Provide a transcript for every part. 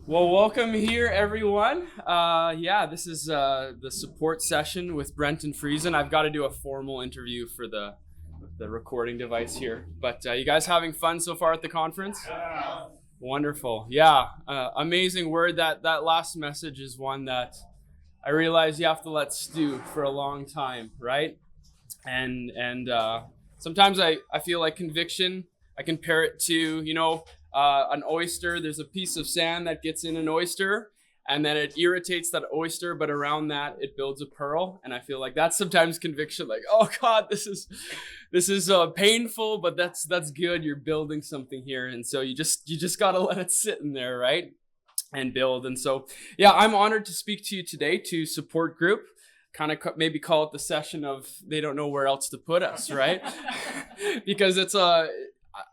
Well, welcome here, everyone. This is the support session with Brenton Friesen. I've got to do a formal interview for the recording device here. But you guys having fun so far at the conference? Yeah. Wonderful. Yeah, amazing word. That last message is one that I realize you have to let stew for a long time, right? And sometimes I feel like conviction. I compare it to an oyster. There's a piece of sand that gets in an oyster, and then it irritates that oyster, but around that it builds a pearl. And I feel like that's sometimes conviction. Like, oh God, this is painful, but that's good. You're building something here, and so you just gotta let it sit in there, right? And build. And so, yeah, I'm honored to speak to you today to support group. Kind of maybe call it the session of they don't know where else to put us, right? Because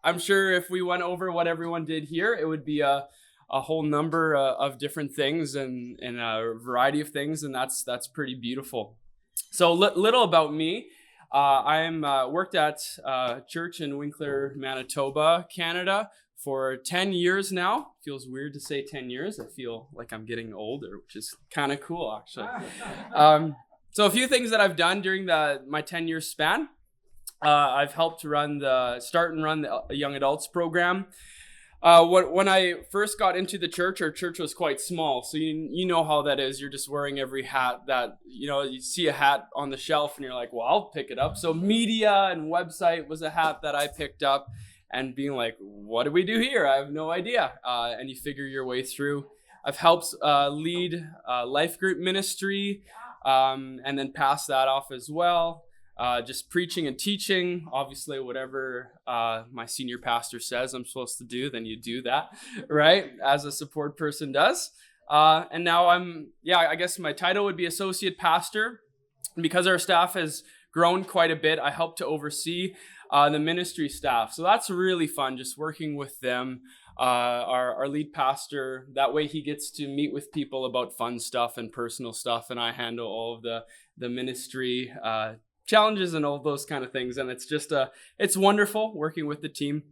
I'm sure if we went over what everyone did here, it would be a whole number of different things and a variety of things, and that's pretty beautiful. So little about me. I'm worked at church in Winkler, Manitoba, Canada for 10 years now. Feels weird to say 10 years. I feel like I'm getting older, which is kind of cool, actually. So a few things that I've done during my 10-year span. I've helped run the young adults program. When I first got into the church, our church was quite small. So you know how that is. You're just wearing every hat that, you see a hat on the shelf and you're like, well, I'll pick it up. So media and website was a hat that I picked up and being like, what do we do here? I have no idea. And you figure your way through. I've helped lead life group ministry and then pass that off as well. Just preaching and teaching, obviously whatever my senior pastor says I'm supposed to do, then you do that, right? As a support person does. And now I guess my title would be associate pastor. And because our staff has grown quite a bit, I help to oversee the ministry staff. So that's really fun, just working with them. Our lead pastor, that way he gets to meet with people about fun stuff and personal stuff, and I handle all of the ministry challenges and all those kind of things. And it's wonderful working with the team.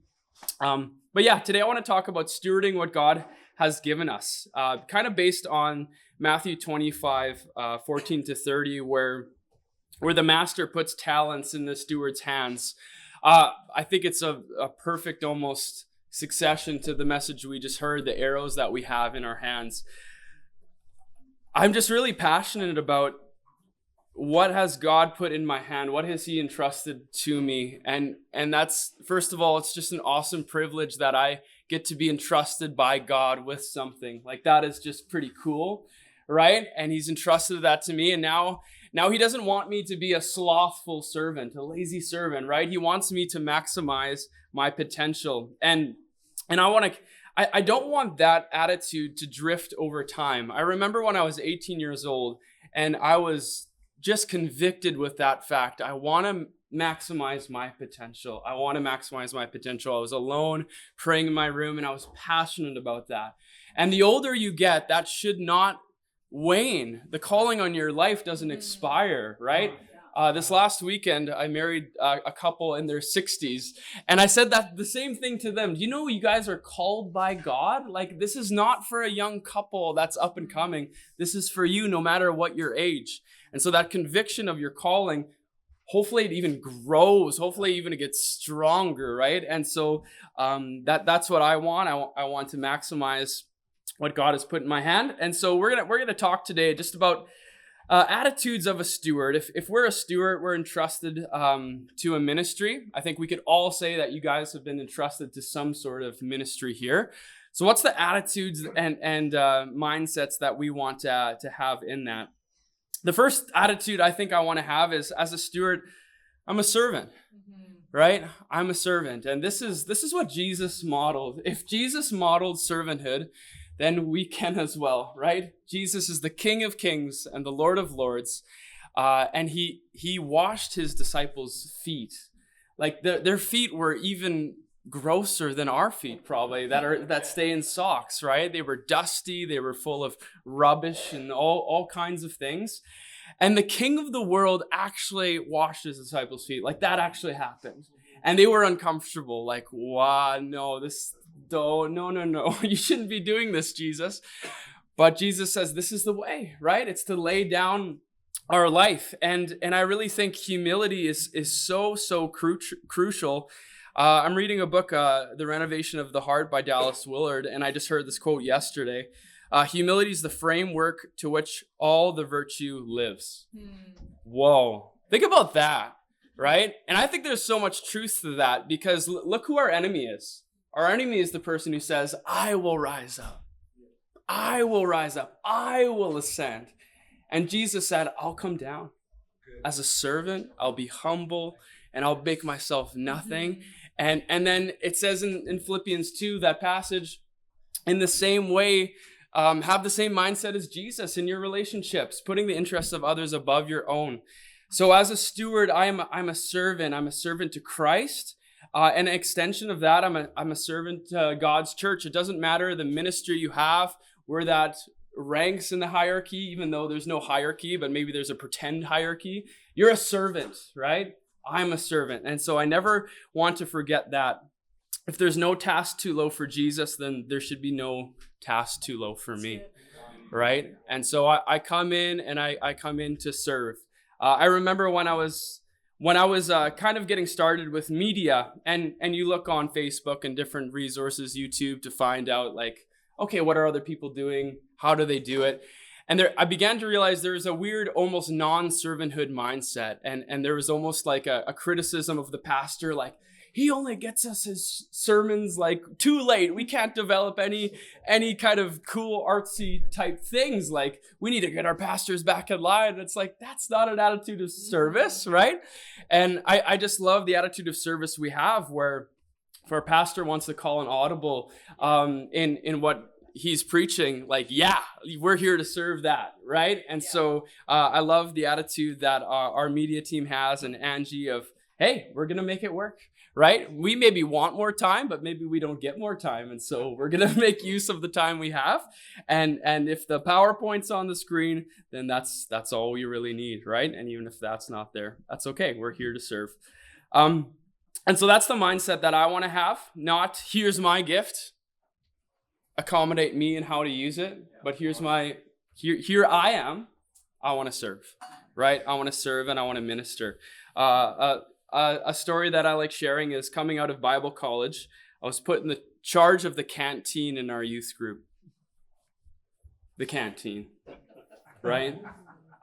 But yeah, today I want to talk about stewarding what God has given us, kind of based on Matthew 25, 14 to 30, where the master puts talents in the steward's hands. I think it's a perfect almost succession to the message we just heard, the arrows that we have in our hands. I'm just really passionate about what has God put in my hand? What has he entrusted to me? And that's, first of all, it's just an awesome privilege that I get to be entrusted by God with something. Like, that is just pretty cool, right? And he's entrusted that to me. And now he doesn't want me to be a slothful servant, a lazy servant, right? He wants me to maximize my potential. And I don't want that attitude to drift over time. I remember when I was 18 years old and I was just convicted with that fact. I want to maximize my potential. I was alone praying in my room and I was passionate about that. And the older you get, that should not wane. The calling on your life doesn't expire, right? This last weekend, I married a couple in their 60s, and I said that the same thing to them. Do you know you guys are called by God? Like, this is not for a young couple that's up and coming. This is for you, no matter what your age. And so that conviction of your calling, hopefully it even grows. Hopefully even it gets stronger, right? And so that's what I want. I want to maximize what God has put in my hand. And so we're gonna talk today just about attitudes of a steward. If we're a steward, we're entrusted to a ministry. I think we could all say that you guys have been entrusted to some sort of ministry here. So what's the attitudes and mindsets that we want to have in that? The first attitude I think I want to have is, as a steward, I'm a servant, right? I'm a servant. And this is what Jesus modeled. If Jesus modeled servanthood, then we can as well, right? Jesus is the King of Kings and the Lord of Lords. And he washed his disciples' feet. Like their feet were even grosser than our feet, probably, that stay in socks, right? They were dusty, they were full of rubbish and all kinds of things. And the King of the world actually washed his disciples' feet. Like, that actually happened. And they were uncomfortable. Like, wow, no, no. You shouldn't be doing this, Jesus. But Jesus says this is the way, right? It's to lay down our life. And I really think humility is so crucial. I'm reading a book, The Renovation of the Heart by Dallas Willard, and I just heard this quote yesterday. Humility is the framework to which all the virtue lives. Whoa. Think about that, right? And I think there's so much truth to that, because look who our enemy is. Our enemy is the person who says, I will rise up. I will rise up. I will ascend. And Jesus said, I'll come down. As a servant, I'll be humble, and I'll make myself nothing. And then it says in Philippians 2, that passage, in the same way, have the same mindset as Jesus in your relationships, putting the interests of others above your own. So as a steward, I'm a servant. I'm a servant to Christ. And an extension of that, I'm a servant to God's church. It doesn't matter the ministry you have, where that ranks in the hierarchy, even though there's no hierarchy, but maybe there's a pretend hierarchy. You're a servant, right? I'm a servant. And so I never want to forget that. If there's no task too low for Jesus, then there should be no task too low for me, right? And so I come in, and I come in to serve. I remember when I was kind of getting started with media, and you look on Facebook and different resources, YouTube, to find out like, okay, what are other people doing? How do they do it? And I began to realize there was a weird, almost non-servanthood mindset. And there was almost like a criticism of the pastor, like, he only gets us his sermons like too late. We can't develop any kind of cool artsy type things. Like, we need to get our pastors back in line. It's like, that's not an attitude of service, right? And I just love the attitude of service we have, where if our pastor wants to call an audible in what he's preaching, like, yeah, we're here to serve that, right? And so I love the attitude that our media team has, and Angie, of, hey, we're going to make it work, right? We maybe want more time, but maybe we don't get more time. And so we're going to make use of the time we have. And if the PowerPoint's on the screen, then that's all we really need, right? And even if that's not there, that's okay. We're here to serve. And so that's the mindset that I want to have. Not, here's my gift, accommodate me and how to use it, but here I am. I want to serve, right? I want to serve, and I want to minister. A story that I like sharing is, coming out of Bible college, I was put in the charge of the canteen in our youth group. The canteen, right?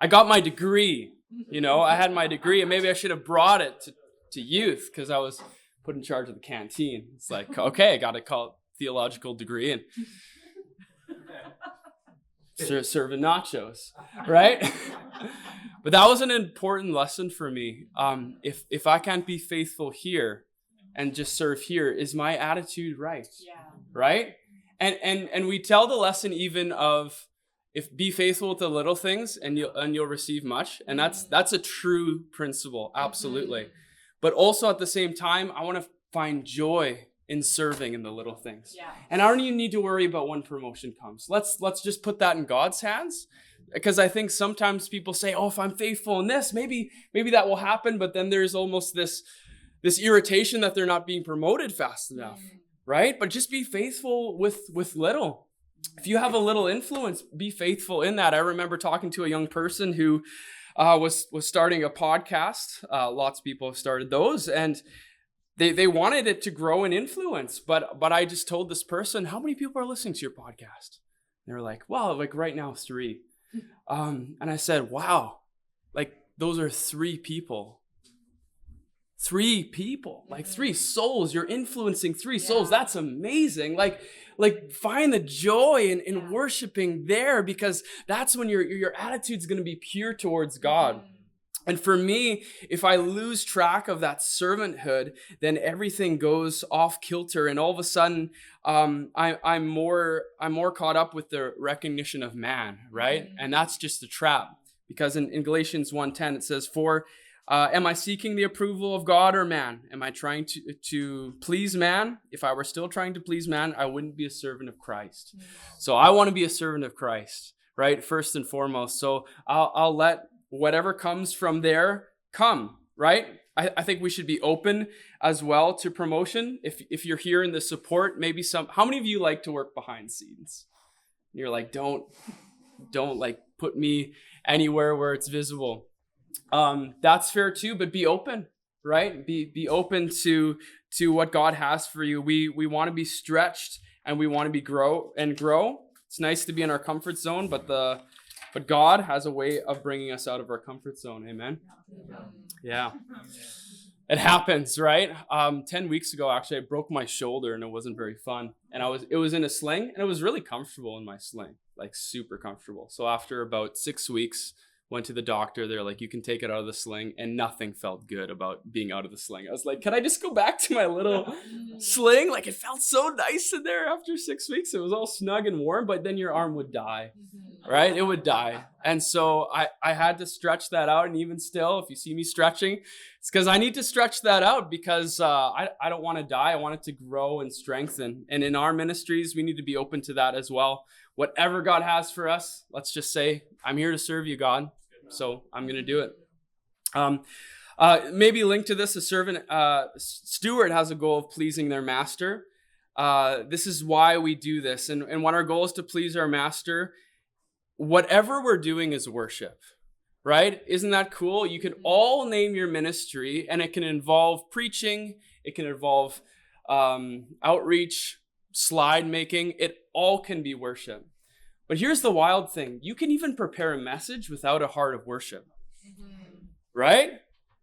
I got my degree, I had my degree, and maybe I should have brought it to youth, because I was put in charge of the canteen. It's like, okay, I got to call it theological degree and serving nachos, right? But that was an important lesson for me. If I can't be faithful here and just serve here, is my attitude right? Yeah. Right? And we tell the lesson even of, if be faithful with the little things, and you'll receive much. And that's a true principle, absolutely. But also at the same time, I want to find joy in serving in the little things. Yeah. And I don't even need to worry about when promotion comes. Let's just put that in God's hands. Because I think sometimes people say, oh, if I'm faithful in this, maybe that will happen. But then there's almost this irritation that they're not being promoted fast enough, right? But just be faithful with little. If you have a little influence, be faithful in that. I remember talking to a young person who was starting a podcast. Lots of people have started those, and they wanted it to grow in influence. But I just told this person, how many people are listening to your podcast? And they were like, well, like right now, 3. And I said, wow, like those are 3 people. 3 people, like 3 souls. You're influencing 3 souls. That's amazing. Like find the joy in worshiping there, because that's when your attitude's going to be pure towards God. And for me, if I lose track of that servanthood, then everything goes off kilter, and all of a sudden, I'm more caught up with the recognition of man, right? And that's just a trap, because in Galatians 1:10 it says, "For am I seeking the approval of God or man? Am I trying to please man? If I were still trying to please man, I wouldn't be a servant of Christ." So I want to be a servant of Christ, right? First and foremost. So I'll let whatever comes from there come, right? I think we should be open as well to promotion. If you're here in the support, maybe how many of you like to work behind scenes? You're like, don't like put me anywhere where it's visible. That's fair too, but be open, right? Be open to what God has for you. We want to be stretched and we want to grow. It's nice to be in our comfort zone, but God has a way of bringing us out of our comfort zone. Amen. Yeah. It happens, right? 10 weeks ago, actually, I broke my shoulder and it wasn't very fun. And it was in a sling and it was really comfortable in my sling, like super comfortable. So after about 6 weeks, went to the doctor. They're like, you can take it out of the sling, and nothing felt good about being out of the sling. I was like, can I just go back to my little sling? Like, it felt so nice in there after 6 weeks. It was all snug and warm, but then your arm would die, right? It would die. And so I had to stretch that out. And even still, if you see me stretching, it's because I need to stretch that out because I don't want to die. I want it to grow and strengthen. And in our ministries, we need to be open to that as well. Whatever God has for us, let's just say, I'm here to serve you, God. So I'm going to do it. Maybe linked to this, a steward has a goal of pleasing their master. This is why we do this. And when our goal is to please our master, whatever we're doing is worship, right? Isn't that cool? You can all name your ministry, and it can involve preaching. It can involve outreach, slide making. It all can be worship. But here's the wild thing. You can even prepare a message without a heart of worship, right?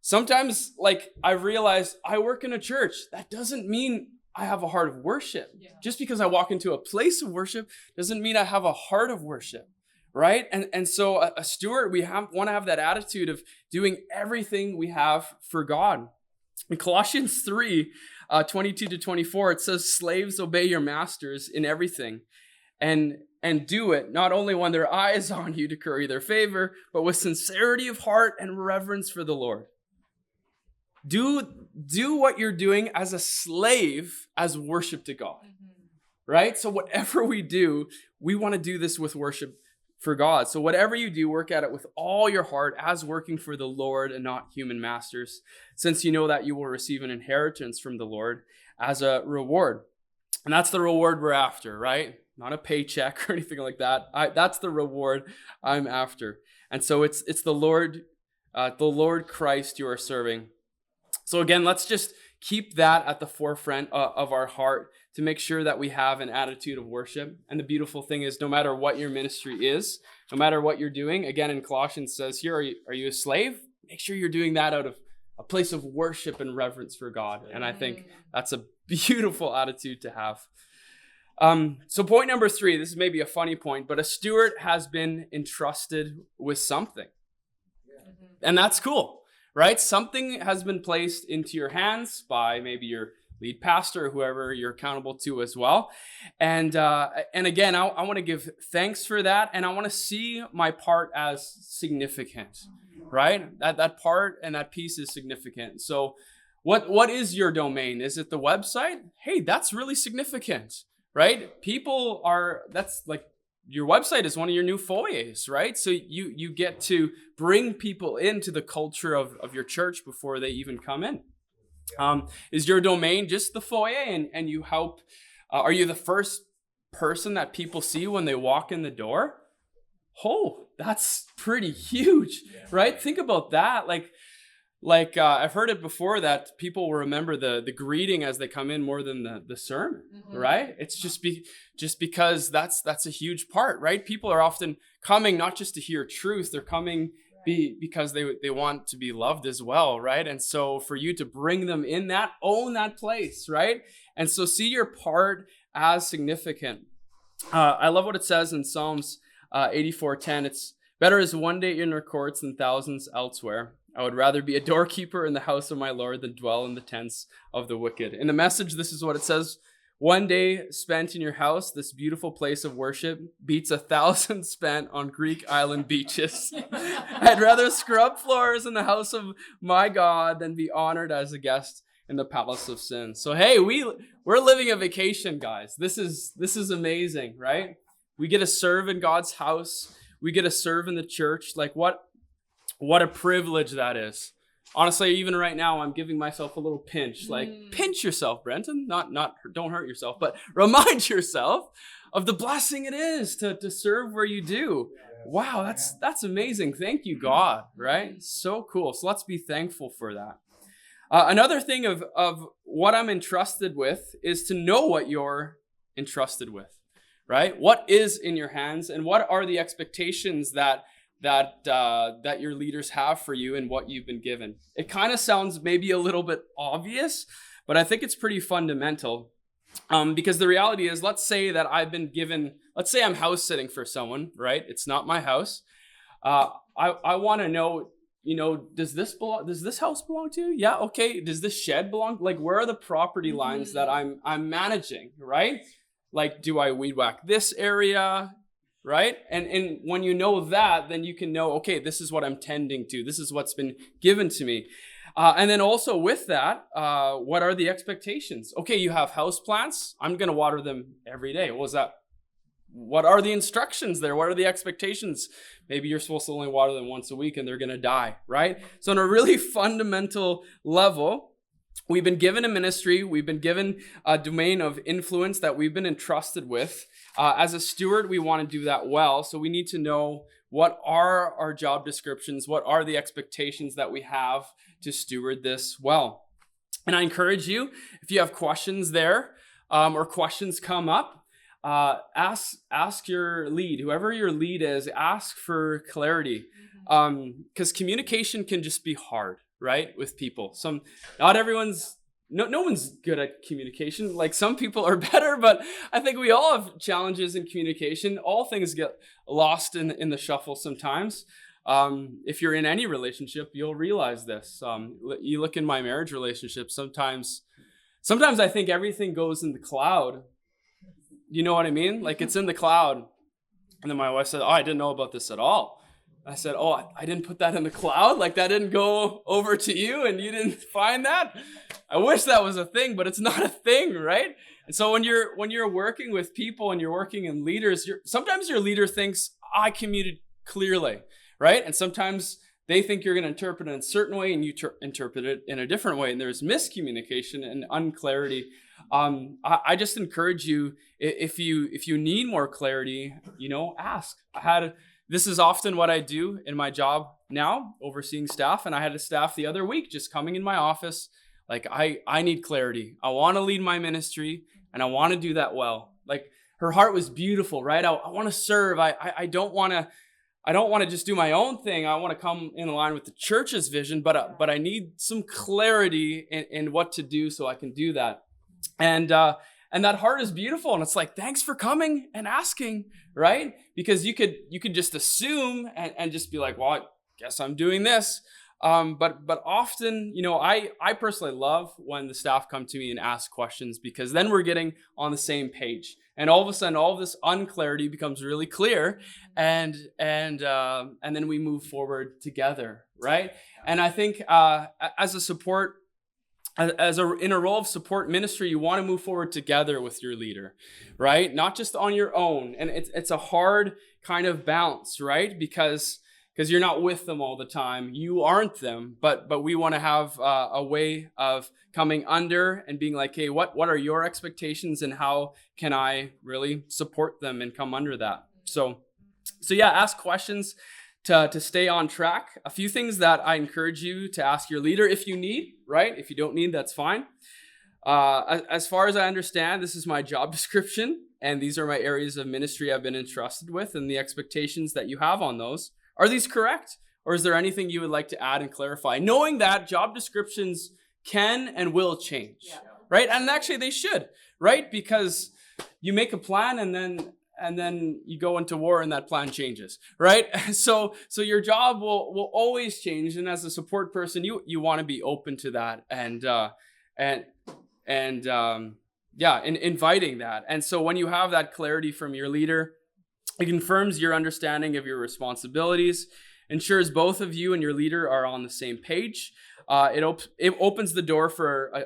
Sometimes, like, I've realized I work in a church. That doesn't mean I have a heart of worship. Yeah. Just because I walk into a place of worship doesn't mean I have a heart of worship, right? And so a steward, we want to have that attitude of doing everything we have for God. In Colossians 3, 22 to 24, it says, slaves, obey your masters in everything. And do it not only when their eye is on you to curry their favor, but with sincerity of heart and reverence for the Lord. Do what you're doing as a slave, as worship to God, right? So whatever we do, we want to do this with worship for God. So whatever you do, work at it with all your heart as working for the Lord and not human masters, since you know that you will receive an inheritance from the Lord as a reward. And that's the reward we're after, right? Not a paycheck or anything like that. That's the reward I'm after. And so it's the Lord Christ you are serving. So again, let's just keep that at the forefront of our heart to make sure that we have an attitude of worship. And the beautiful thing is, no matter what your ministry is, no matter what you're doing, again, in Colossians says here, are you a slave? Make sure you're doing that out of a place of worship and reverence for God. And I think that's a beautiful attitude to have. So point number 3, this is maybe a funny point, but a steward has been entrusted with something. And that's cool, right? Something has been placed into your hands by maybe your lead pastor or whoever you're accountable to as well. And again, I want to give thanks for that. And I want to see my part as significant, right? That part and that piece is significant. So what is your domain? Is it the website? Hey, that's really significant. Right? That's like your website is one of your new foyers, right? So you get to bring people into the culture of your church before they even come in. Is your domain just the foyer and you help? Are you the first person that people see when they walk in the door? Oh, that's pretty huge, right? Think about that. Like I've heard it before that people will remember the greeting as they come in more than the sermon, right? It's just because that's a huge part, right? People are often coming not just to hear truth, they're coming because they want to be loved as well, right? And so for you to bring them in that, own that place, right? And so see your part as significant. I love what it says in Psalms 84:10. It's better is one day in your courts than thousands elsewhere. I would rather be a doorkeeper in the house of my Lord than dwell in the tents of the wicked. In the Message, this is what it says. One day spent in your house, this beautiful place of worship, beats 1,000 spent on Greek island beaches. I'd rather scrub floors in the house of my God than be honored as a guest in the palace of sin. So hey, we're living a vacation, guys. This is amazing, right? We get to serve in God's house. We get to serve in the church. Like what a privilege that is, honestly, even right now, I'm giving myself a little pinch. Like, pinch yourself, Brenton. Not don't hurt yourself, but remind yourself of the blessing it is to serve where you do. Wow, that's amazing. Thank you, God, right? So cool. So let's be thankful for that. Another thing of what I'm entrusted with is to know what you're entrusted with, right? What is in your hands, and what are the expectations that your leaders have for you and what you've been given. It kind of sounds maybe a little bit obvious, but I think it's pretty fundamental. Because the reality is, let's say that I've been given, let's say I'm house sitting for someone, right? It's not my house. I want to know, does this house belong to you? Yeah, okay. Does this shed belong? Like, where are the property lines that I'm managing, right? Like, do I weed whack this area, right? And when you know that, then you can know, okay, this is what I'm tending to. This is what's been given to me. And then also with that, what are the expectations? Okay, you have house plants. I'm going to water them every day. What are the instructions there? What are the expectations? Maybe you're supposed to only water them once a week and they're going to die, right? So on a really fundamental level, we've been given a ministry. We've been given a domain of influence that we've been entrusted with. As a steward, we want to do that well. So we need to know, what are our job descriptions? What are the expectations that we have to steward this well? And I encourage you, if you have questions there, or questions come up, ask your lead, whoever your lead is, ask for clarity. Because communication can just be hard, right? With people. No one's good at communication. Like, some people are better, but I think we all have challenges in communication. All things get lost in the shuffle sometimes. If you're in any relationship, you'll realize this. You look in my marriage relationship, sometimes I think everything goes in the cloud. You know what I mean? Like, it's in the cloud. And then my wife said, I didn't know about this at all. I said, I didn't put that in the cloud? Like, that didn't go over to you and you didn't find that? I wish that was a thing, but it's not a thing, right? And so when you're working with people and you're working in leaders, sometimes your leader thinks, I communicated clearly, right? And sometimes they think you're going to interpret it in a certain way and you interpret it in a different way. And there's miscommunication and unclarity. I just encourage you, if you need more clarity, ask. This is often what I do in my job now, overseeing staff. And I had a staff the other week just coming in my office. Like, I need clarity. I want to lead my ministry and I want to do that well. Like, her heart was beautiful, right? I want to serve. I don't want to just do my own thing. I want to come in line with the church's vision, but I need some clarity in what to do so I can do that. And that heart is beautiful. And it's like, thanks for coming and asking, right? Because you could just assume and just be like, well, I guess I'm doing this. But often, I personally love when the staff come to me and ask questions, because then we're getting on the same page. And all of a sudden, all of this unclarity becomes really clear, and then we move forward together, right? And I think as a support, in a role of support ministry, you want to move forward together with your leader, right? Not just on your own. And it's a hard kind of balance, right? Because you're not with them all the time. You aren't them, but we want to have a way of coming under and being like, hey, what are your expectations and how can I really support them and come under that? So yeah, ask questions to stay on track. A few things that I encourage you to ask your leader if you need, right? If you don't need, that's fine. As far as I understand, this is my job description, and these are my areas of ministry I've been entrusted with, and the expectations that you have on those. Are these correct? Or is there anything you would like to add and clarify? Knowing that job descriptions can and will change, right? And actually they should, right? Because you make a plan and then you go into war and that plan changes, right? So your job will always change. And as a support person, you want to be open to that and inviting that. And so when you have that clarity from your leader, it confirms your understanding of your responsibilities, ensures both of you and your leader are on the same page. It opens the door for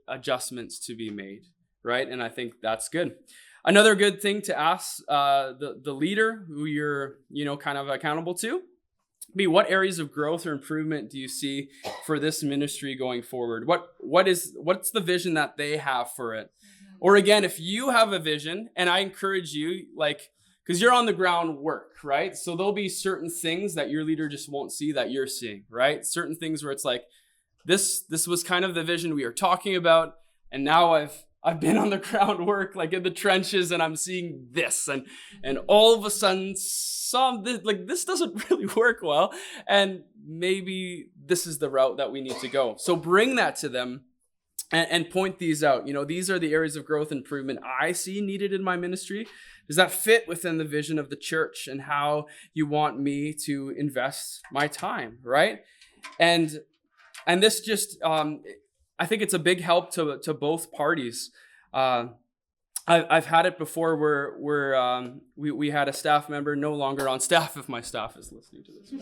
adjustments to be made, right? And I think that's good. Another good thing to ask the leader who you're kind of accountable to what areas of growth or improvement do you see for this ministry going forward? What's the vision that they have for it? Or again, if you have a vision, and I encourage you, like, because you're on the ground work, right? So there'll be certain things that your leader just won't see that you're seeing, right? Certain things where it's like, this was kind of the vision we were talking about, and now I've been on the ground work, like in the trenches, and I'm seeing this, and all of a sudden, this doesn't really work well, and maybe this is the route that we need to go. So bring that to them. And point these out. These are the areas of growth and improvement I see needed in my ministry. Does that fit within the vision of the church and how you want me to invest my time, right? And this just, I think it's a big help to both parties. I've had it before where we had a staff member no longer on staff, if my staff is listening to this,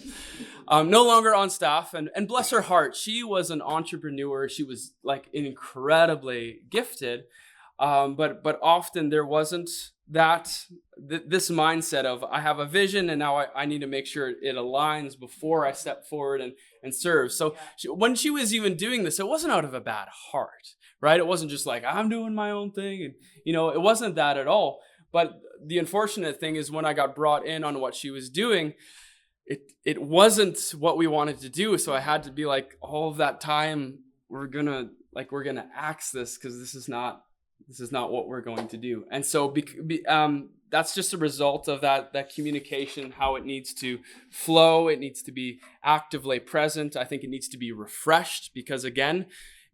no longer on staff, and bless her heart, she was an entrepreneur. She was like incredibly gifted, but often there wasn't this mindset of, I have a vision and now I need to make sure it aligns before I step forward and serve. So when she was even doing this, it wasn't out of a bad heart. Right? It wasn't just like, I'm doing my own thing. And, it wasn't that at all. But the unfortunate thing is when I got brought in on what she was doing, it wasn't what we wanted to do. So I had to be like, all of that time, we're going to axe this because this is not what we're going to do. And so that's just a result of that communication, how it needs to flow. It needs to be actively present. I think it needs to be refreshed because, again,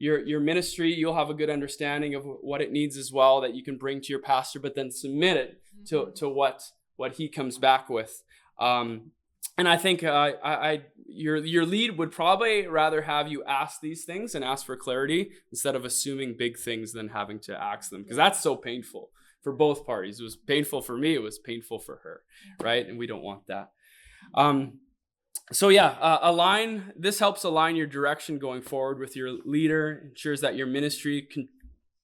your ministry, you'll have a good understanding of what it needs as well that you can bring to your pastor, but then submit it to what he comes back with. And I think your lead would probably rather have you ask these things and ask for clarity instead of assuming big things than having to ask them, because that's so painful for both parties. It was painful for me. It was painful for her, right? And we don't want that. This helps align your direction going forward with your leader, ensures that your ministry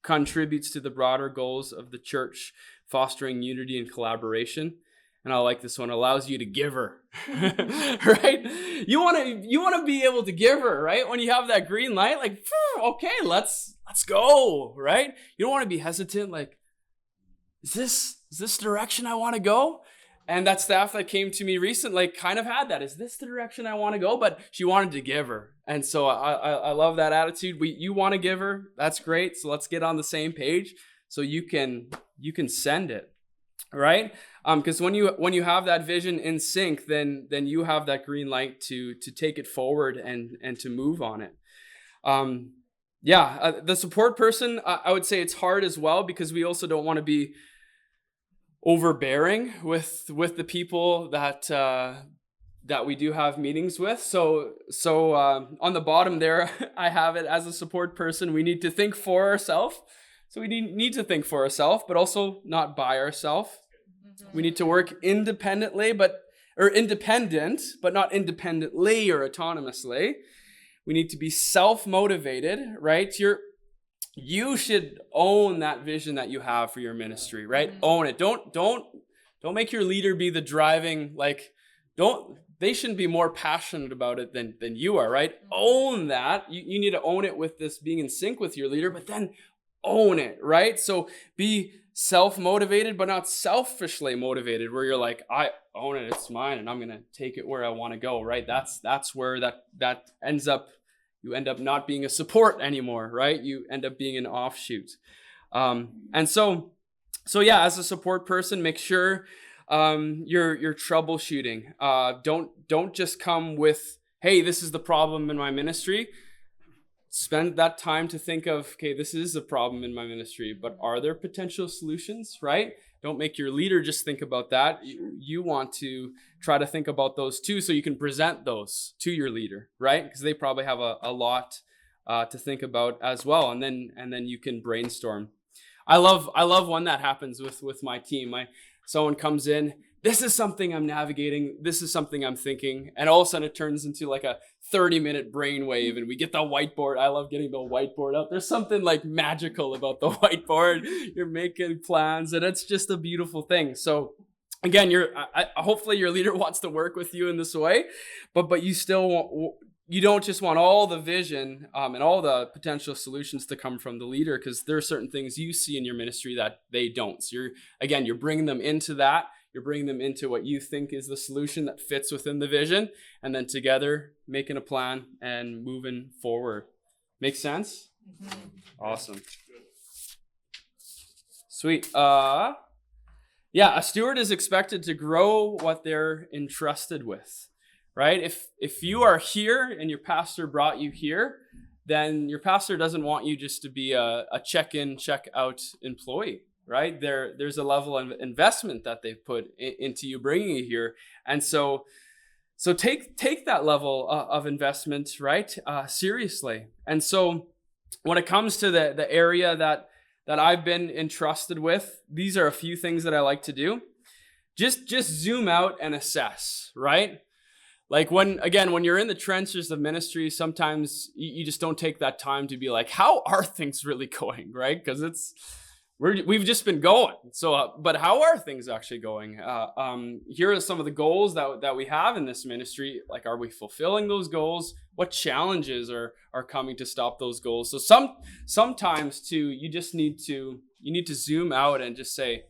contributes to the broader goals of the church, fostering unity and collaboration. And I like this one, allows you to give her, right? You want to be able to give her, right? When you have that green light, like, okay, let's go, right? You don't want to be hesitant, like, is this direction I want to go? And that staff that came to me recently kind of had that. Is this the direction I want to go? But she wanted to give her. And so I love that attitude. You want to give her. That's great. So let's get on the same page so you can send it, right? Because when you have that vision in sync, then you have that green light to take it forward and to move on it. The support person, I would say it's hard as well because we also don't want to be overbearing with the people that we do have meetings with. So on the bottom there, I have it as a support person. We need to think for ourselves. So we need to think for ourselves, but also not by ourselves. We need to work independent, but not independently or autonomously. We need to be self-motivated, right? You should own that vision that you have for your ministry, right? Own it. Don't make your leader be the driving, they shouldn't be more passionate about it than you are, right? Own that. You need to own it with this being in sync with your leader, but then own it, right? So be self-motivated, but not selfishly motivated, where you're like, I own it, it's mine, and I'm going to take it where I want to go, right? That's where that ends up. You end up not being a support anymore, right? You end up being an offshoot. As a support person, make sure you're troubleshooting. Don't just come with, hey, this is the problem in my ministry. Spend that time to think of, okay, this is a problem in my ministry, but are there potential solutions, right? Don't make your leader just think about that. You want to try to think about those too, so you can present those to your leader, right? Because they probably have a lot to think about as well, and then you can brainstorm. I love when that happens with my team. Someone comes in, this is something I'm navigating, this is something I'm thinking, and all of a sudden it turns into like a 30-minute brainwave, and we get the whiteboard. I love getting the whiteboard out. There's something like magical about the whiteboard. You're making plans, and it's just a beautiful thing. So again, hopefully your leader wants to work with you in this way, but you still you don't just want all the vision and all the potential solutions to come from the leader, because there are certain things you see in your ministry that they don't. So you're bringing them into that. You're bringing them into what you think is the solution that fits within the vision, and then together making a plan and moving forward. Make sense? Mm-hmm. Awesome. Sweet. A steward is expected to grow what they're entrusted with, right? If you are here and your pastor brought you here, then your pastor doesn't want you just to be a check-in, check-out employee, right? There's a level of investment that they've put into you bringing you here. And so take that level of investment, right, seriously. And so when it comes to the area that I've been entrusted with, these are a few things that I like to do. Just zoom out and assess, right? Like when you're in the trenches of ministry, sometimes you just don't take that time to be like, how are things really going, right? Because we've just been going. So, but how are things actually going? Here are some of the goals that we have in this ministry. Like, are we fulfilling those goals? What challenges are coming to stop those goals? So sometimes too, you need to zoom out and just say,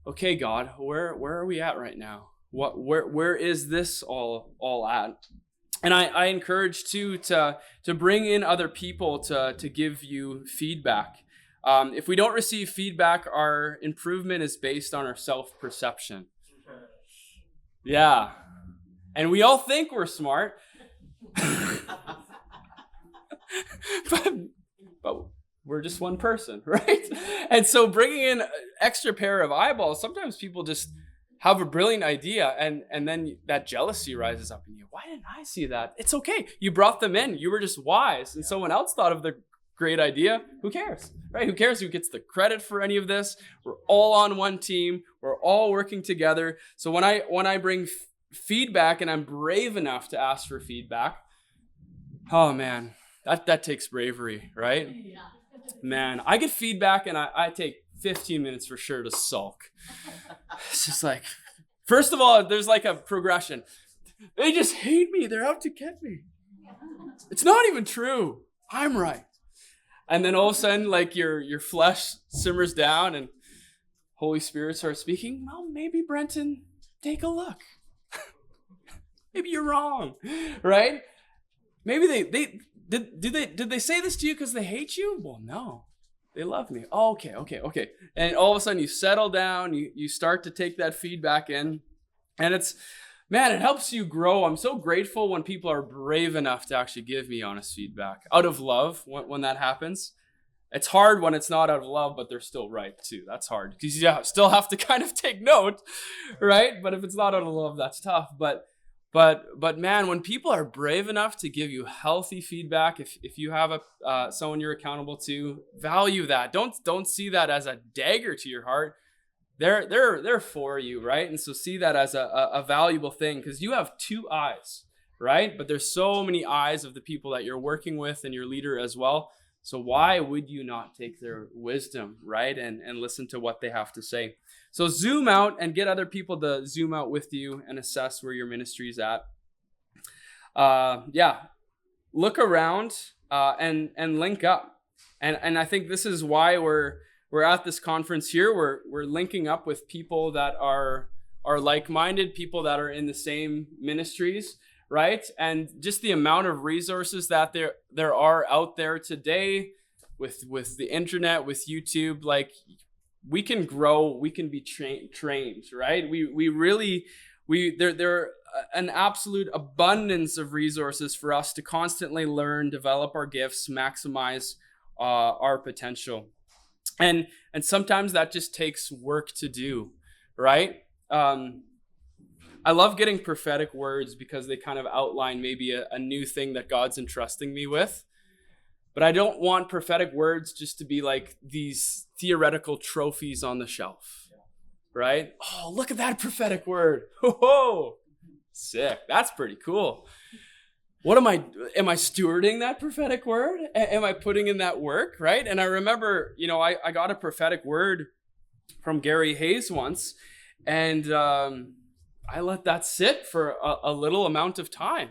okay, God, where are we at right now? Where is this all at? And I encourage too to bring in other people to give you feedback. If we don't receive feedback, our improvement is based on our self-perception. Yeah. And we all think we're smart. but we're just one person, right? And so bringing in an extra pair of eyeballs, sometimes people just have a brilliant idea and then that jealousy rises up in you. Why didn't I see that? It's okay. You brought them in. You were just wise. And someone else thought of the great idea. Who cares, right? Who cares who gets the credit for any of this? We're all on one team. We're all working together. So when I bring feedback and I'm brave enough to ask for feedback, oh man, that takes bravery, right? Yeah. Man, I get feedback and I take 15 minutes for sure to sulk. It's just like, first of all, there's like a progression. They just hate me. They're out to get me. It's not even true. I'm right. And then all of a sudden, like your flesh simmers down and Holy Spirit starts speaking. Well, maybe Brenton, take a look. Maybe you're wrong, right? Maybe did they say this to you because they hate you? Well, no, they love me. Oh, okay. And all of a sudden you settle down, you start to take that feedback in, and it helps you grow. I'm so grateful when people are brave enough to actually give me honest feedback out of love. When that happens, it's hard when it's not out of love, but they're still right too. That's hard because you still have to kind of take note, right? But if it's not out of love, that's tough. But man, when people are brave enough to give you healthy feedback, if you have someone you're accountable to, value that. Don't see that as a dagger to your heart. They're for you, right? And so see that as a valuable thing, because you have two eyes, right? But there's so many eyes of the people that you're working with and your leader as well. So why would you not take their wisdom, right? And listen to what they have to say. So zoom out and get other people to zoom out with you and assess where your ministry is at. Look around and link up. And I think this is why we're at this conference here. We're linking up with people that are like-minded, people that are in the same ministries, right? And just the amount of resources that there are out there today with the internet, with YouTube, like we can grow, we can be trained, right? There are an absolute abundance of resources for us to constantly learn, develop our gifts, maximize our potential. And sometimes that just takes work to do, right? I love getting prophetic words because they kind of outline maybe a new thing that God's entrusting me with. But I don't want prophetic words just to be like these theoretical trophies on the shelf, right? Oh, look at that prophetic word. Whoa, sick. That's pretty cool. What am I stewarding that prophetic word? Am I putting in that work, right? And I remember, I got a prophetic word from Gary Hayes once, And I let that sit for a little amount of time.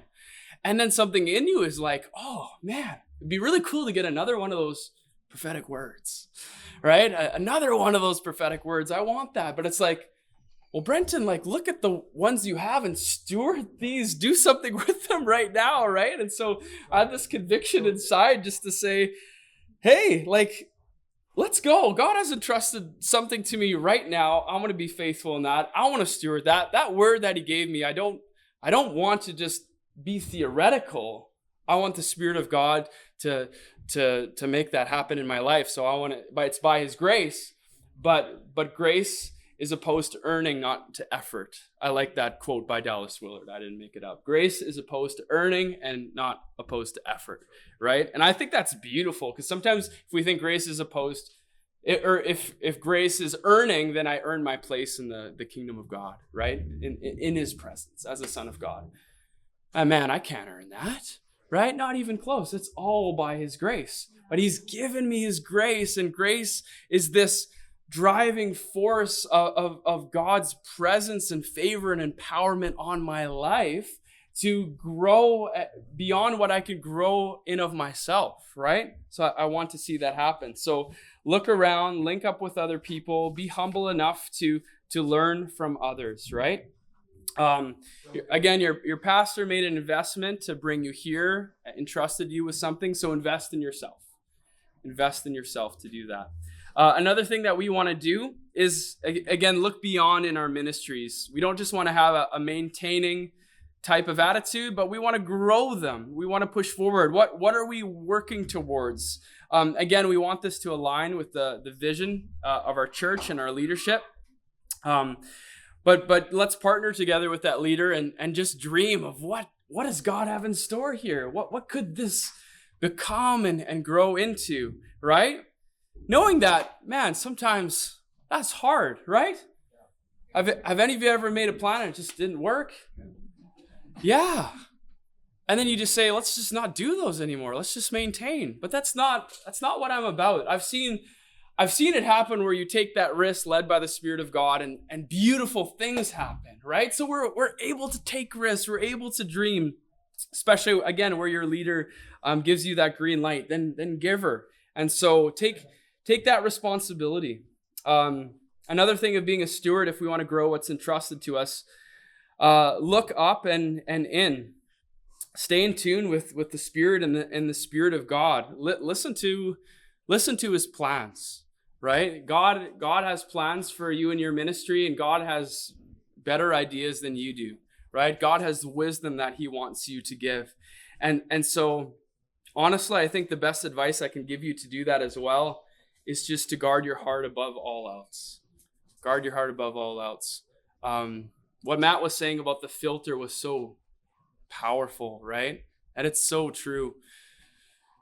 And then something in you is like, oh man, it'd be really cool to get another one of those prophetic words, right? Another one of those prophetic words. I want that. But it's like, well, Brenton, like, look at the ones you have and steward these, do something with them right now, right? And so I had this conviction inside just to say, hey, like, let's go. God has entrusted something to me right now. I want to be faithful in that. I want to steward that. That word that he gave me, I don't want to just be theoretical. I want the Spirit of God to make that happen in my life. So I want to, but it's by his grace, but grace is opposed to earning, not to effort. I like that quote by Dallas Willard. I didn't make it up. Grace is opposed to earning and not opposed to effort, right? And I think that's beautiful, because sometimes if we think grace is opposed, or if grace is earning, then I earn my place in the kingdom of God, right? In his presence as a son of God. Oh, man, I can't earn that, right? Not even close. It's all by his grace. But he's given me his grace, and grace is this driving force of God's presence and favor and empowerment on my life to grow beyond what I could grow in of myself, right? So I want to see that happen. So look around, link up with other people, be humble enough to learn from others, right? Again, your pastor made an investment to bring you here, entrusted you with something, so invest in yourself. Invest in yourself to do that. Another thing that we want to do is, again, look beyond in our ministries. We don't just want to have a maintaining type of attitude, but we want to grow them. We want to push forward. What are we working towards? Again, we want this to align with the vision of our church and our leadership. But let's partner together with that leader and just dream of what does God have in store here? What could this become and grow into, right? Knowing that, man, sometimes that's hard, right? Have any of you ever made a plan and it just didn't work? Yeah. And then you just say, let's just not do those anymore. Let's just maintain. But that's not what I'm about. I've seen it happen where you take that risk led by the Spirit of God and beautiful things happen, right? So we're able to take risks. We're able to dream, especially, again, where your leader gives you that green light, then give her. And so take that responsibility. Another thing of being a steward, if we want to grow what's entrusted to us, look up and in. Stay in tune with the Spirit and the Spirit of God. Listen to his plans, right? God has plans for you and your ministry, and God has better ideas than you do, right? God has the wisdom that he wants you to give. And so honestly, I think the best advice I can give you to do that as well is just to guard your heart above all else. Guard your heart above all else. What Matt was saying about the filter was so powerful, right? And it's so true.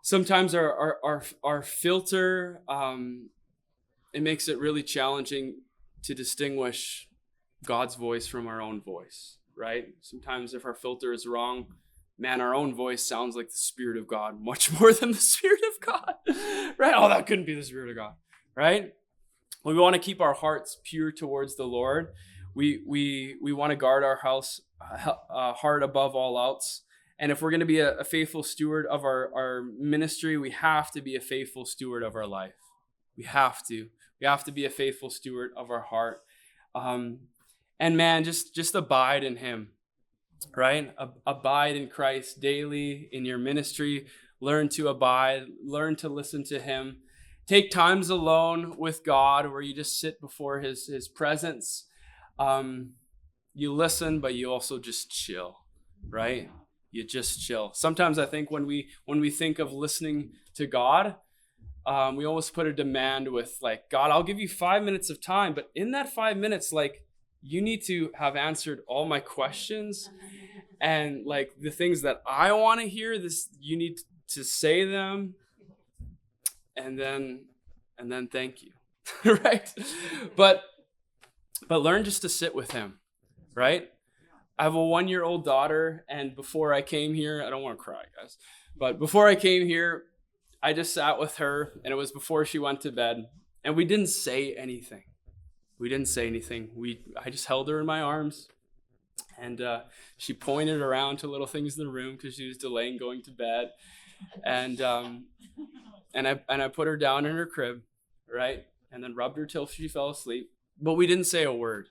Sometimes our filter, it makes it really challenging to distinguish God's voice from our own voice, right? Sometimes if our filter is wrong, man, our own voice sounds like the Spirit of God much more than the Spirit of God, right? Oh, that couldn't be the Spirit of God, right? We want to keep our hearts pure towards the Lord. We want to guard our heart above all else. And if we're going to be a faithful steward of our ministry, we have to be a faithful steward of our life. We have to. We have to be a faithful steward of our heart. And man, just abide in him, right? Abide in Christ daily in your ministry. Learn to abide. Learn to listen to him. Take times alone with God where you just sit before his presence. You listen, but you also just chill, right? You just chill. Sometimes I think when we think of listening to God, we almost put a demand with like, God, I'll give you 5 minutes of time, but in that 5 minutes, like, you need to have answered all my questions, and like the things that I want to hear, you need to say them, and then thank you, right? But learn just to sit with him, right? I have a 1-year-old daughter, and before I came here, I don't want to cry, guys, but before I came here, I just sat with her, and it was before she went to bed, and we didn't say anything. We didn't say anything. I just held her in my arms, and she pointed around to little things in the room because she was delaying going to bed, and I put her down in her crib, right, and then rubbed her till she fell asleep. But we didn't say a word.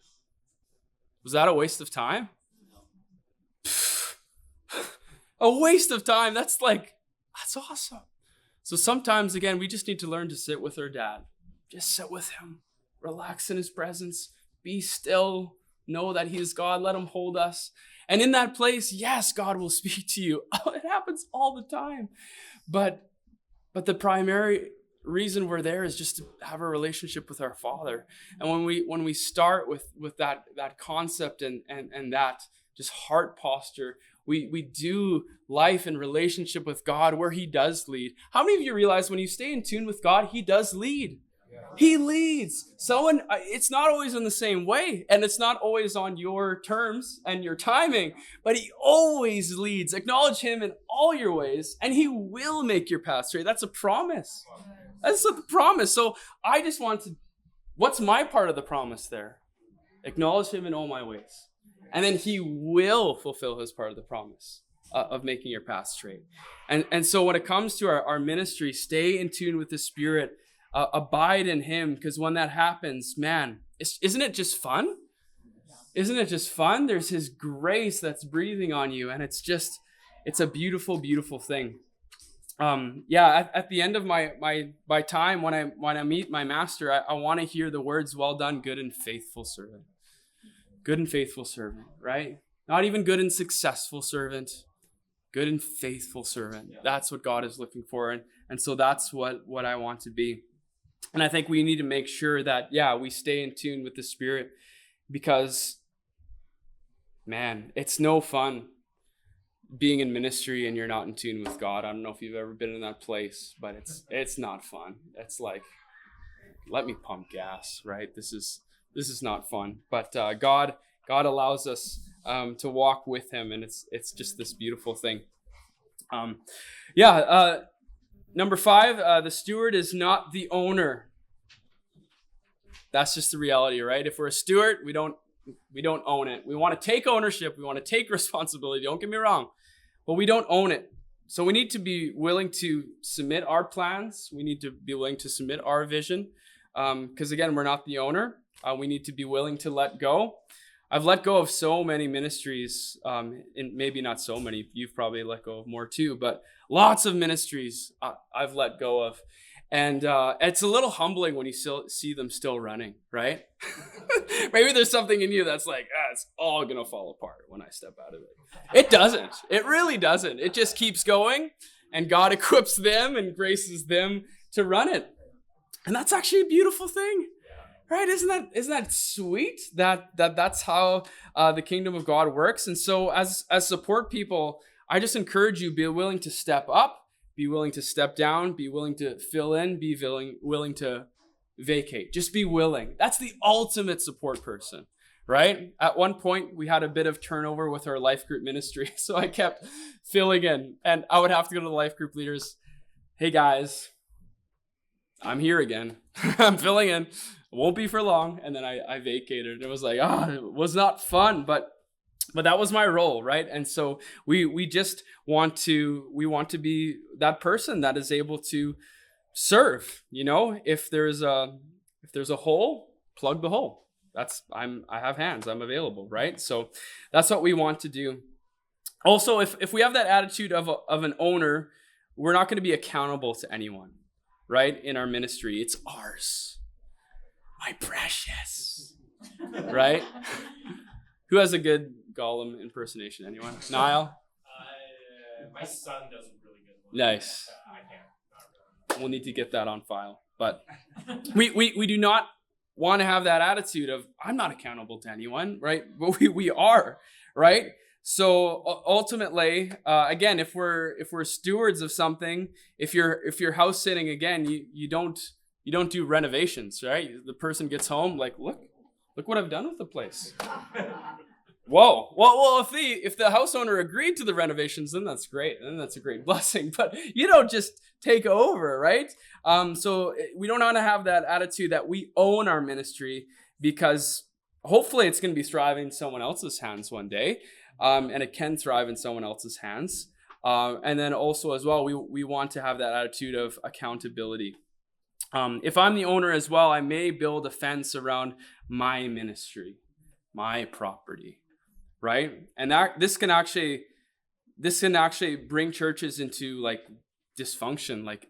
Was that a waste of time? A waste of time. That's awesome. So sometimes, again, we just need to learn to sit with our dad. Just sit with him. Relax in his presence. Be still. Know that he is God. Let him hold us. And in that place, yes, God will speak to you. It happens all the time. But the primary reason we're there is just to have a relationship with our Father. And when we start with that concept and that just heart posture, we do life in relationship with God where he does lead. How many of you realize when you stay in tune with God, he does lead? He leads. It's not always in the same way, and it's not always on your terms and your timing, but he always leads. Acknowledge him in all your ways, and he will make your path straight. That's a promise. That's a promise. So I just what's my part of the promise there? Acknowledge him in all my ways. And then he will fulfill his part of the promise of making your path straight. And so when it comes to our ministry, stay in tune with the Spirit. Abide in him, because when that happens, man, isn't it just fun? Isn't it just fun? There's his grace that's breathing on you, and it's a beautiful, beautiful thing. At the end of my time, when I meet my master, I want to hear the words, "Well done, good and faithful servant." Good and faithful servant, right? Not even good and successful servant. Good and faithful servant. That's what God is looking for, and so that's what I want to be. And I think we need to make sure that, we stay in tune with the Spirit, because, man, it's no fun being in ministry and you're not in tune with God. I don't know if you've ever been in that place, but it's not fun. It's like, let me pump gas, right? This is not fun. But God allows us to walk with him, and it's just this beautiful thing. Number 5, the steward is not the owner. That's just the reality, right? If we're a steward, we don't own it. We want to take ownership. We want to take responsibility. Don't get me wrong, but we don't own it. So we need to be willing to submit our plans. We need to be willing to submit our vision, because again, we're not the owner. We need to be willing to let go. I've let go of so many ministries, and maybe not so many. You've probably let go of more too, but lots of ministries I've let go of. And it's a little humbling when you still see them still running, right? Maybe there's something in you that's like, it's all going to fall apart when I step out of it. It doesn't. It really doesn't. It just keeps going, and God equips them and graces them to run it. And that's actually a beautiful thing. Right? Isn't that sweet? That's how the kingdom of God works. And so as support people, I just encourage you, be willing to step up, be willing to step down, be willing to fill in, be willing to vacate. Just be willing. That's the ultimate support person, right? At one point, we had a bit of turnover with our life group ministry. So I kept filling in, and I would have to go to the life group leaders. Hey guys, I'm here again. I'm filling in. It won't be for long. And then I vacated. It was like, it was not fun, but that was my role, right? And so we just want to be that person that is able to serve. If there's a hole, plug the hole. I have hands. I'm available, right? So that's what we want to do. Also, if we have that attitude of an owner, we're not going to be accountable to anyone, right? In our ministry, it's ours. My precious, right? Who has a good Gollum impersonation? Anyone? Niall? My son does a really good one. Nice. I can't. We'll need to get that on file. But we do not want to have that attitude of, I'm not accountable to anyone, right? But we are, right? So ultimately, again, if we're stewards of something, if you're house sitting, again, you don't do renovations, right? The person gets home like, look what I've done with the place. Whoa. Well, if the house owner agreed to the renovations, then that's great. Then that's a great blessing. But you don't just take over, right? So we don't want to have that attitude that we own our ministry, because hopefully it's going to be thriving in someone else's hands one day, and it can thrive in someone else's hands. And then also as well, we want to have that attitude of accountability. If I'm the owner as well, I may build a fence around my ministry, my property, right? And this can actually bring churches into like dysfunction, like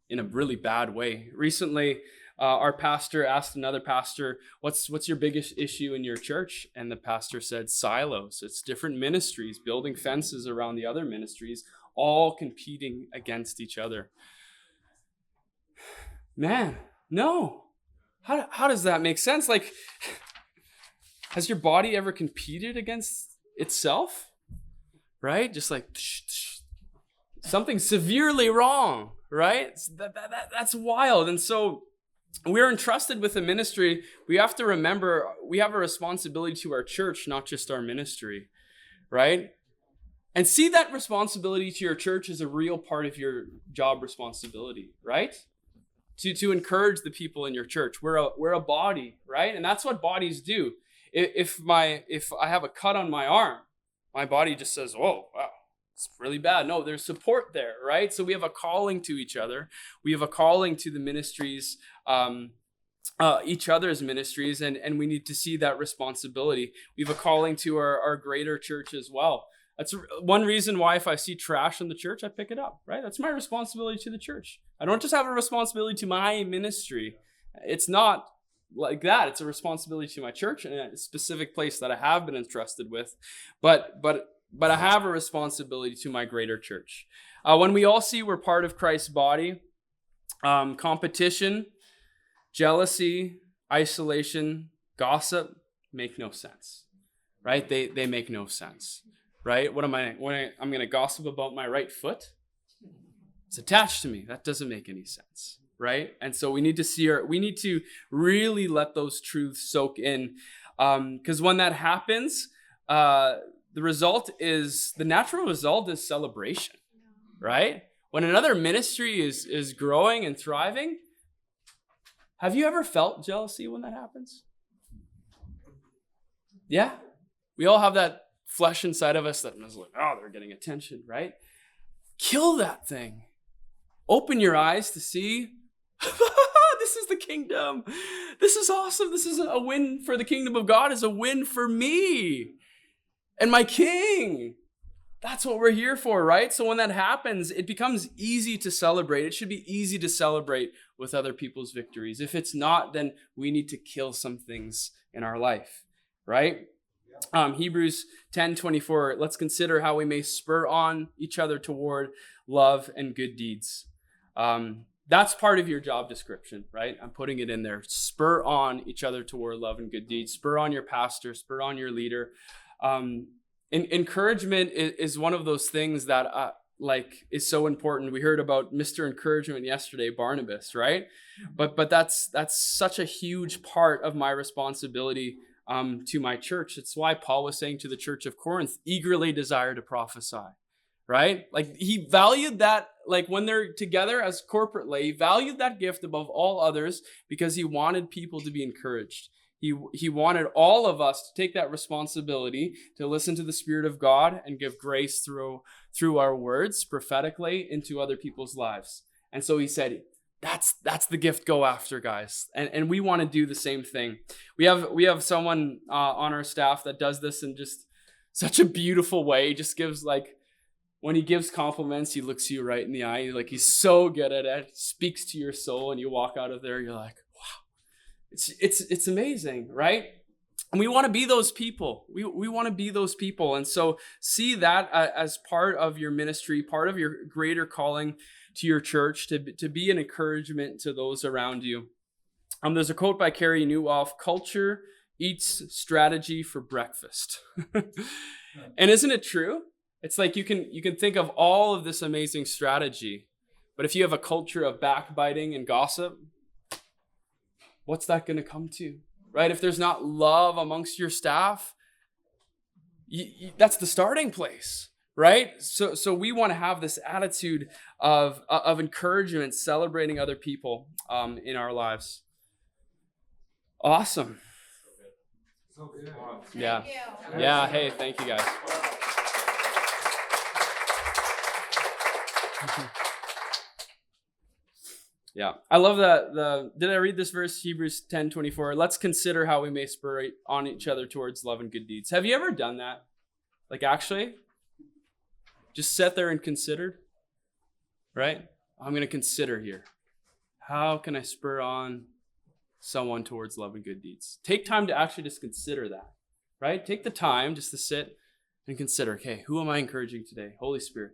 in a really bad way. Recently, our pastor asked another pastor, what's your biggest issue in your church? And the pastor said, silos. It's different ministries building fences around the other ministries, all competing against each other. Man, no. How does that make sense? Like, has your body ever competed against itself? Right? Just like something severely wrong, right? That's wild. And so we're entrusted with a ministry. We have to remember we have a responsibility to our church, not just our ministry, right? And see that responsibility to your church as a real part of your job responsibility, right? To encourage the people in your church. We're a body, right? And that's what bodies do. If I have a cut on my arm, my body just says, "Whoa, wow, it's really bad." No, there's support there, right? So we have a calling to each other. We have a calling to the ministries, each other's ministries, and we need to see that responsibility. We have a calling to our greater church as well. That's one reason why if I see trash in the church, I pick it up, right? That's my responsibility to the church. I don't just have a responsibility to my ministry. It's not like that. It's a responsibility to my church and a specific place that I have been entrusted with. But I have a responsibility to my greater church. When we all see we're part of Christ's body, competition, jealousy, isolation, gossip make no sense, right? They make no sense. Right? I'm going to gossip about my right foot? It's attached to me. That doesn't make any sense, right? And so we need to really let those truths soak in, because when that happens, the natural result is celebration, right? When another ministry is growing and thriving, have you ever felt jealousy when that happens? Yeah, we all have that flesh inside of us that is like, oh, they're getting attention, right? Kill that thing. Open your eyes to see, this is the kingdom. This is awesome. This is a win for the kingdom of God, is a win for me and my king. That's what we're here for, right? So when that happens, it becomes easy to celebrate. It should be easy to celebrate with other people's victories. If it's not, then we need to kill some things in our life, right? Hebrews 10:24, let's consider how we may spur on each other toward love and good deeds. That's part of your job description, right? I'm putting it in there. Spur on each other toward love and good deeds. Spur on your pastor, spur on your leader. Encouragement is one of those things that is so important. We heard about Mr. Encouragement yesterday, Barnabas, right? But that's such a huge part of my responsibility to my church. It's why Paul was saying to the church of Corinth, eagerly desire to prophesy, right? Like he valued that, like when they're together as corporately, he valued that gift above all others because he wanted people to be encouraged. He wanted all of us to take that responsibility to listen to the Spirit of God and give grace through our words prophetically into other people's lives. And so he said, that's the gift go after, guys. And we want to do the same thing. We have someone on our staff that does this in just such a beautiful way. He just gives, like, when he gives compliments, he looks you right in the eye. Like, he's so good at it. Speaks to your soul, and you walk out of there, you're like, wow, it's amazing, right? And we want to be those people. We want to be those people. And so see that as part of your ministry, part of your greater calling to your church, to be an encouragement to those around you. There's a quote by Carey Nieuwhof: culture eats strategy for breakfast. And isn't it true? It's like you can think of all of this amazing strategy, but if you have a culture of backbiting and gossip, what's that going to come to? Right? If there's not love amongst your staff, that's the starting place, right? So we want to have this attitude of encouragement, celebrating other people in our lives. Awesome. So good. Yeah. Thank you. Yeah. Hey, thank you guys. Yeah, I love that. Did I read this verse, Hebrews 10:24? Let's consider how we may spur on each other towards love and good deeds. Have you ever done that? Like actually, just sat there and considered, right? I'm going to consider here. How can I spur on someone towards love and good deeds? Take time to actually just consider that, right? Take the time just to sit and consider, okay, who am I encouraging today? Holy Spirit,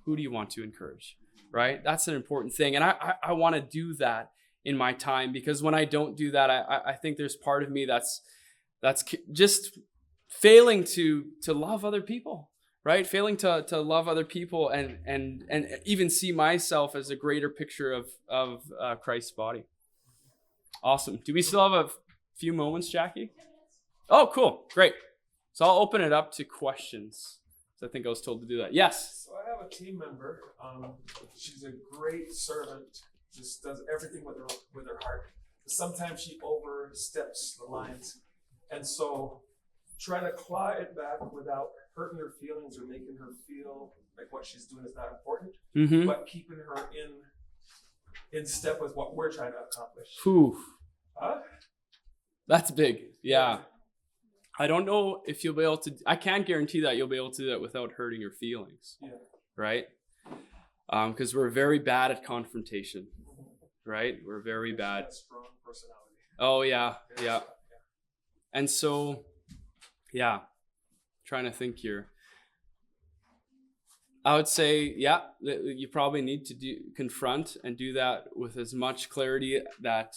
who do you want to encourage? Right? That's an important thing. And I want to do that in my time, because when I don't do that, I think there's part of me that's just failing to love other people, right? Failing to love other people and even see myself as a greater picture of Christ's body. Awesome. Do we still have a few moments, Jackie? Oh, cool. Great. So I'll open it up to questions. So I think I was told to do that. Yes. So I have a team member. She's a great servant. Just does everything with her heart. But sometimes she oversteps the lines, and so trying to claw it back without hurting her feelings or making her feel like what she's doing is not important, Mm-hmm. but keeping her in step with what we're trying to accomplish. Whew. Huh? That's big. Yeah. I don't know if you'll be able to, I can't guarantee that you'll be able to do that without hurting your feelings, Yeah. right? Because we're very bad at confrontation, right? We're very She's bad. got a strong personality. Oh, yeah. Very Yeah. strong, And so, yeah, trying to think here. I would say, yeah, you probably need to confront and do that with as much clarity that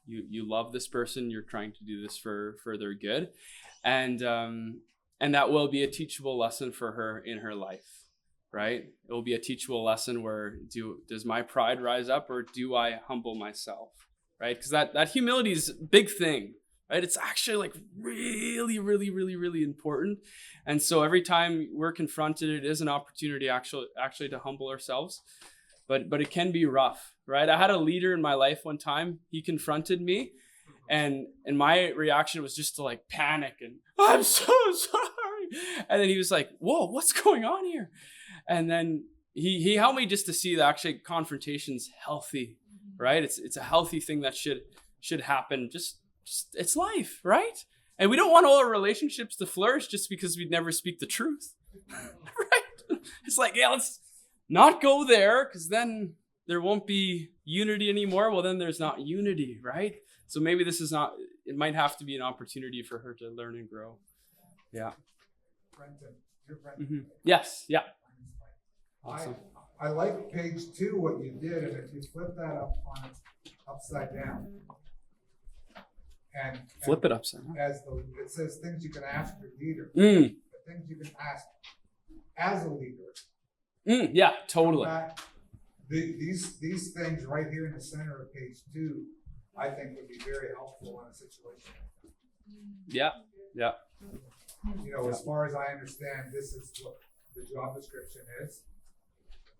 you love this person, you're trying to do this for their good, and that will be a teachable lesson for her in her life, right? It will be a teachable lesson where does my pride rise up, or do I humble myself, right? Because that humility is a big thing, right? It's actually like really, really, really, really important. And so every time we're confronted, it is an opportunity actually to humble ourselves. But it can be rough, right? I had a leader in my life one time. He confronted me, and my reaction was just to like panic and I'm so sorry. And then he was like, "Whoa, what's going on here?" And then he helped me just to see that actually confrontation's healthy, right? It's a healthy thing that should happen. Just it's life, right? And we don't want all our relationships to flourish just because we never speak the truth, right? It's like, yeah, let's not go there, because then there won't be unity anymore. Well, then there's not unity, right? So maybe it might have to be an opportunity for her to learn and grow. Yeah. Brenton, you're Brenton. Mm-hmm. Yes. Yeah. I, I like page 2, what you did, and if you flip that up on it upside down. And Flip it upside down. it says things you can ask your leader. Mm. The things you can ask as a leader. Yeah, totally. Back, these things right here in the center of page 2, I think would be very helpful in a situation. Yeah. Yeah. You know, as far as I understand, this is what the job description is.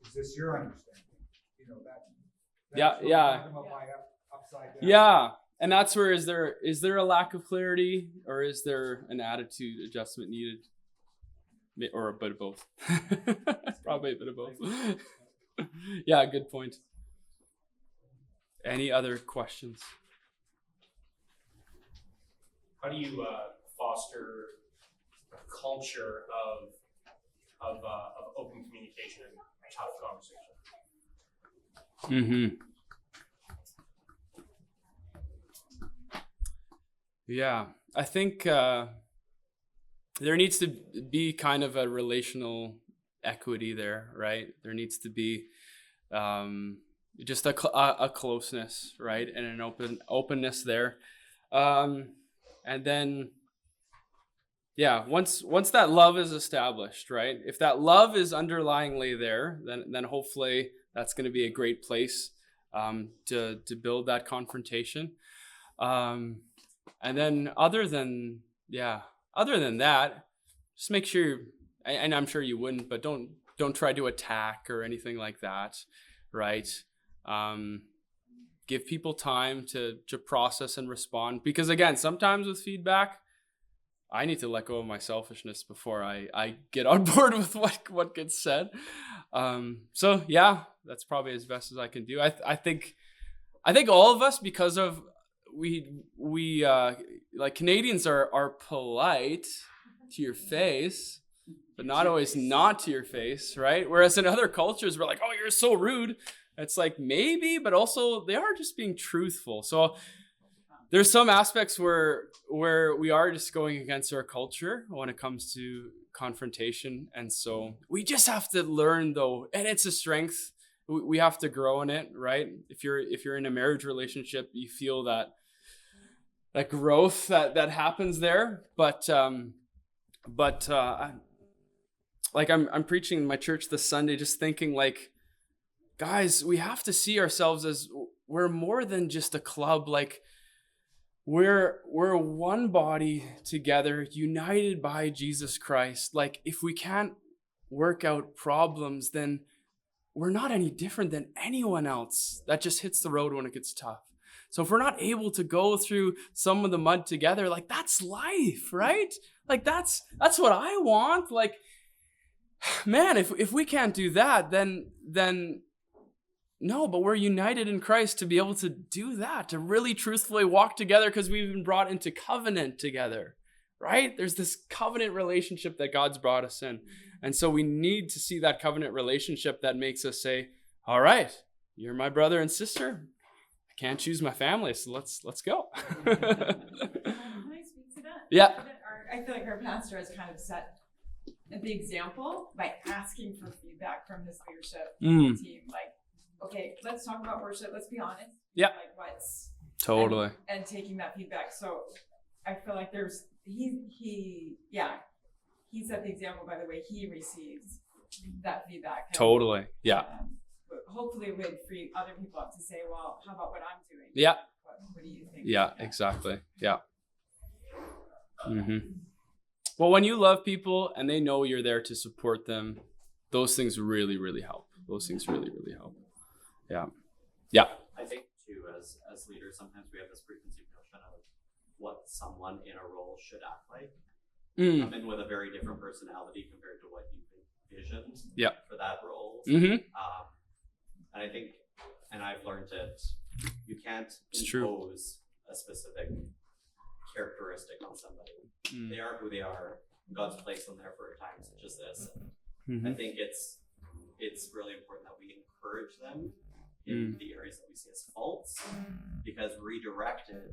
Is this your understanding? You know, Yeah, what yeah. I'm talking about by upside down. Yeah. And that's where is there a lack of clarity, or is there an attitude adjustment needed? Or a bit of both. Probably a bit of both. Yeah, good point. Any other questions? How do you foster a culture of open communication and tough conversation? Mm-hmm. Yeah, I think there needs to be kind of a relational equity there, right? There needs to be just a closeness, right, and an openness there, and then yeah, once that love is established, right? If that love is underlyingly there, then hopefully that's going to be a great place to build that confrontation. And then other than that, just make sure, and I'm sure you wouldn't, but don't try to attack or anything like that, right? give people time to process and respond. Because again, sometimes with feedback, I need to let go of my selfishness before I get on board with what gets said. So yeah, that's probably as best as I can do. I think all of us, because of we like Canadians are polite to your face, but not always not to your face, right? Whereas in other cultures, we're like, oh, you're so rude. It's like maybe, but also they are just being truthful. So there's some aspects where we are just going against our culture when it comes to confrontation. And so we just have to learn, though, and it's a strength. We have to grow in it, right? If you're in a marriage relationship, you feel that growth that happens there. But like I'm preaching in my church this Sunday, just thinking like, guys, we have to see ourselves as we're more than just a club. Like we're one body together, united by Jesus Christ. Like if we can't work out problems, then we're not any different than anyone else that just hits the road when it gets tough. So if we're not able to go through some of the mud together, like that's life, right? Like that's what I want. Like, man, if we can't do that, then no, but we're united in Christ to be able to do that, to really truthfully walk together because we've been brought into covenant together, right? There's this covenant relationship that God's brought us in. And so we need to see that covenant relationship that makes us say, all right, you're my brother and sister. I can't choose my family, so let's go. Can I speak to that? Yeah. I feel like our pastor has kind of set the example by asking for feedback from his leadership team. Like, okay, let's talk about worship. Let's be honest. Yeah. Like what's Totally. and taking that feedback. So I feel like there's he set the example by the way he receives that feedback. And, Totally. Yeah. but hopefully it would free other people up to say, well, how about what I'm doing? Yeah. What do you think? Yeah, exactly. Yeah. Well, when you love people and they know you're there to support them, those things really, really help. Those things really, really help. Yeah. Yeah. I think too, as leaders, sometimes we have this preconceived notion of what someone in a role should act like. Come in with a very different personality compared to what you envisioned for that role. And I think, and I've learned it, you can't impose a specific characteristic on somebody. They are who they are. God's placed them there for a time such as this. I think it's really important that we encourage them in the areas that we see as faults, because redirected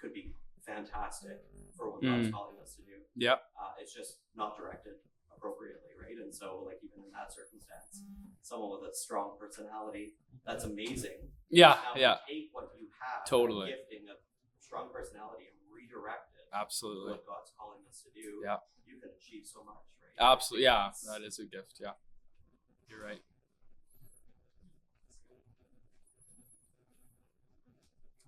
could be fantastic for what God's calling us to do. Yeah. It's just not directed appropriately, right? And so, like, even in that circumstance, someone with a strong personality, that's amazing. Yeah. Now, Yeah. take what you have, Totally. that gifting of strong personality, and redirect it. Absolutely. What God's calling us to do. Yeah. You can achieve so much, right? Absolutely. Yeah. That is a gift. Yeah. You're right.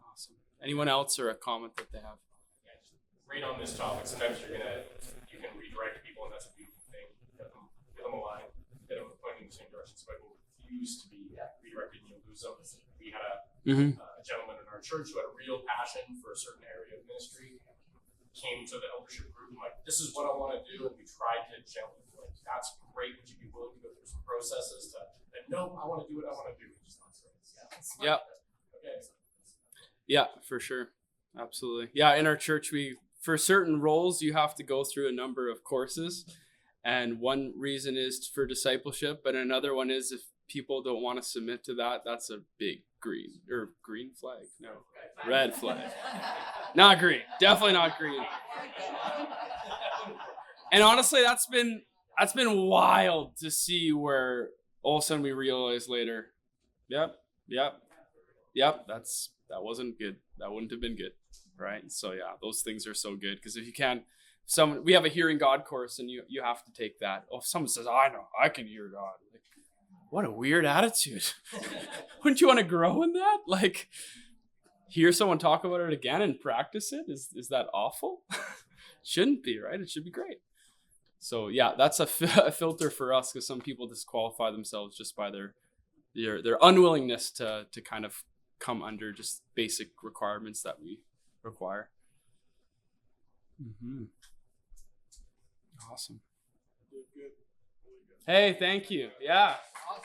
Awesome. Anyone else or a comment that they have? Yeah, just right on this topic, sometimes you can redirect people, and that's a beautiful thing. Get them aligned, get them pointing in the same direction. So I will refuse to be redirected and you'll lose them. We had a gentleman in our church who had a real passion for a certain area of ministry, came to the eldership group and like, this is what I want to do, and we tried to gently, like, that's great, would you be willing to go through some processes to, and no, I want to do what I want to do. Just not straight. Yeah. Okay. Yeah, for sure. Absolutely. Yeah, in our church, for certain roles, you have to go through a number of courses. And one reason is for discipleship, but another one is if people don't want to submit to that, that's a big green flag. No, red flag. Not green. Definitely not green. And honestly, that's been wild to see where all of a sudden we realize later, yep, that wasn't good. That wouldn't have been good, right? So yeah, those things are so good, because if you can't, we have a hearing God course, and you have to take that. Oh, if someone says, I know, I can hear God. Like, what a weird attitude. Wouldn't you want to grow in that? Like, hear someone talk about it again and practice it? Is that awful? Shouldn't be, right? It should be great. So yeah, that's a filter for us, because some people disqualify themselves just by their unwillingness to kind of come under just basic requirements that we require. Awesome. Good, really good. Hey, thank you. Yeah. Awesome.